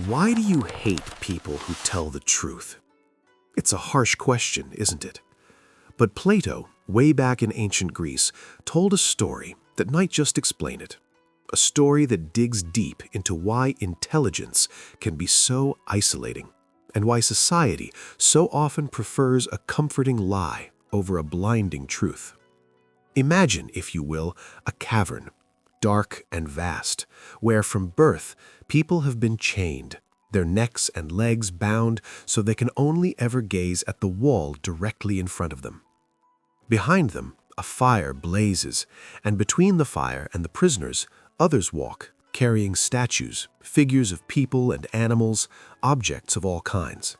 Why do you hate people who tell the truth? It's a harsh question, isn't it? But Plato, way back in ancient Greece, told a story that might just explain it. A story that digs deep into why intelligence can be so isolating, and why society so often prefers a comforting lie over a blinding truth. Imagine, if you will, a cavern, dark and vast, where from birth people have been chained, their necks and legs bound so they can only ever gaze at the wall directly in front of them. Behind them, a fire blazes, and between the fire and the prisoners, others walk, carrying statues, figures of people and animals, objects of all kinds.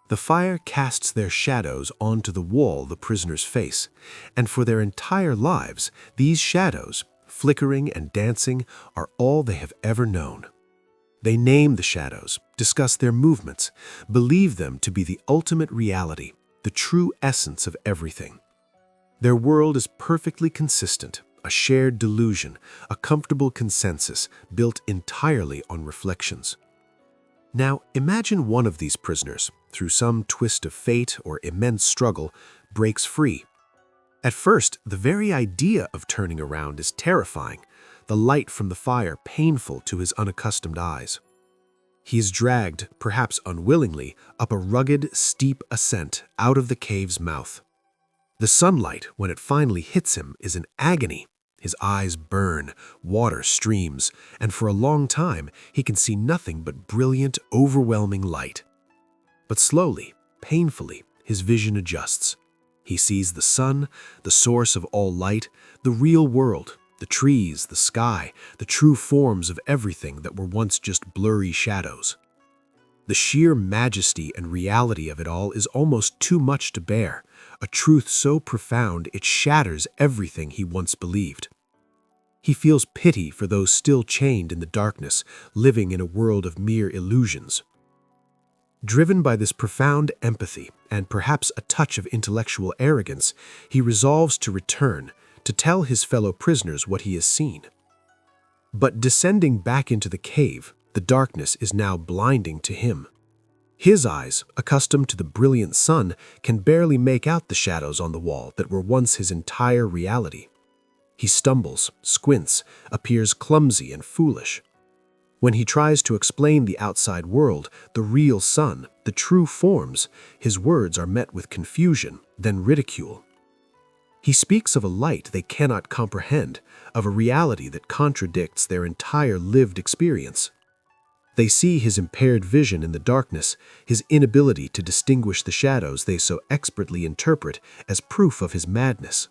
The fire casts their shadows onto the wall the prisoners face, and for their entire lives, these shadows, flickering and dancing, are all they have ever known. They name the shadows, discuss their movements, believe them to be the ultimate reality, the true essence of everything. Their world is perfectly consistent, a shared delusion, a comfortable consensus built entirely on reflections. Now, imagine one of these prisoners, through some twist of fate or immense struggle, breaks free. At first, the very idea of turning around is terrifying, the light from the fire painful to his unaccustomed eyes. He is dragged, perhaps unwillingly, up a rugged, steep ascent out of the cave's mouth. The sunlight, when it finally hits him, is an agony. His eyes burn, water streams, and for a long time he can see nothing but brilliant, overwhelming light. But slowly, painfully, his vision adjusts. He sees the sun, the source of all light, the real world, the trees, the sky, the true forms of everything that were once just blurry shadows. The sheer majesty and reality of it all is almost too much to bear, a truth so profound it shatters everything he once believed. He feels pity for those still chained in the darkness, living in a world of mere illusions. Driven by this profound empathy and perhaps a touch of intellectual arrogance, he resolves to return, to tell his fellow prisoners what he has seen. But descending back into the cave, the darkness is now blinding to him. His eyes, accustomed to the brilliant sun, can barely make out the shadows on the wall that were once his entire reality. He stumbles, squints, appears clumsy and foolish. When he tries to explain the outside world, the real sun, the true forms, his words are met with confusion, then ridicule. He speaks of a light they cannot comprehend, of a reality that contradicts their entire lived experience. They see his impaired vision in the darkness, his inability to distinguish the shadows they so expertly interpret as proof of his madness.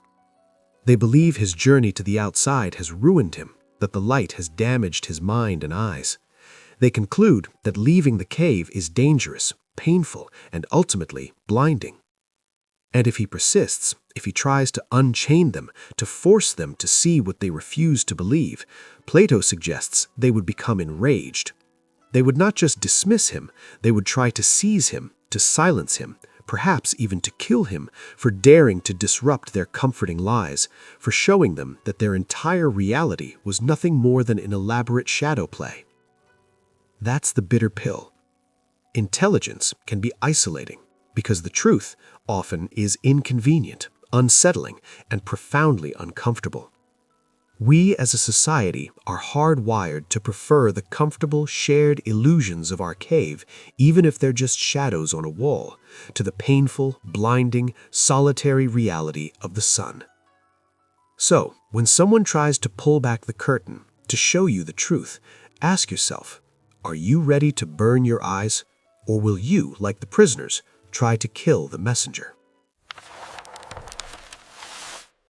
They believe his journey to the outside has ruined him, that the light has damaged his mind and eyes. They conclude that leaving the cave is dangerous, painful, and ultimately blinding. And if he persists, if he tries to unchain them, to force them to see what they refuse to believe, Plato suggests they would become enraged. They would not just dismiss him, they would try to seize him, to silence him, perhaps even to kill him for daring to disrupt their comforting lies, for showing them that their entire reality was nothing more than an elaborate shadow play. That's the bitter pill. Intelligence can be isolating because the truth often is inconvenient, unsettling, and profoundly uncomfortable. We as a society are hardwired to prefer the comfortable, shared illusions of our cave, even if they're just shadows on a wall, to the painful, blinding, solitary reality of the sun. So, when someone tries to pull back the curtain, to show you the truth, ask yourself, are you ready to burn your eyes, or will you, like the prisoners, try to kill the messenger?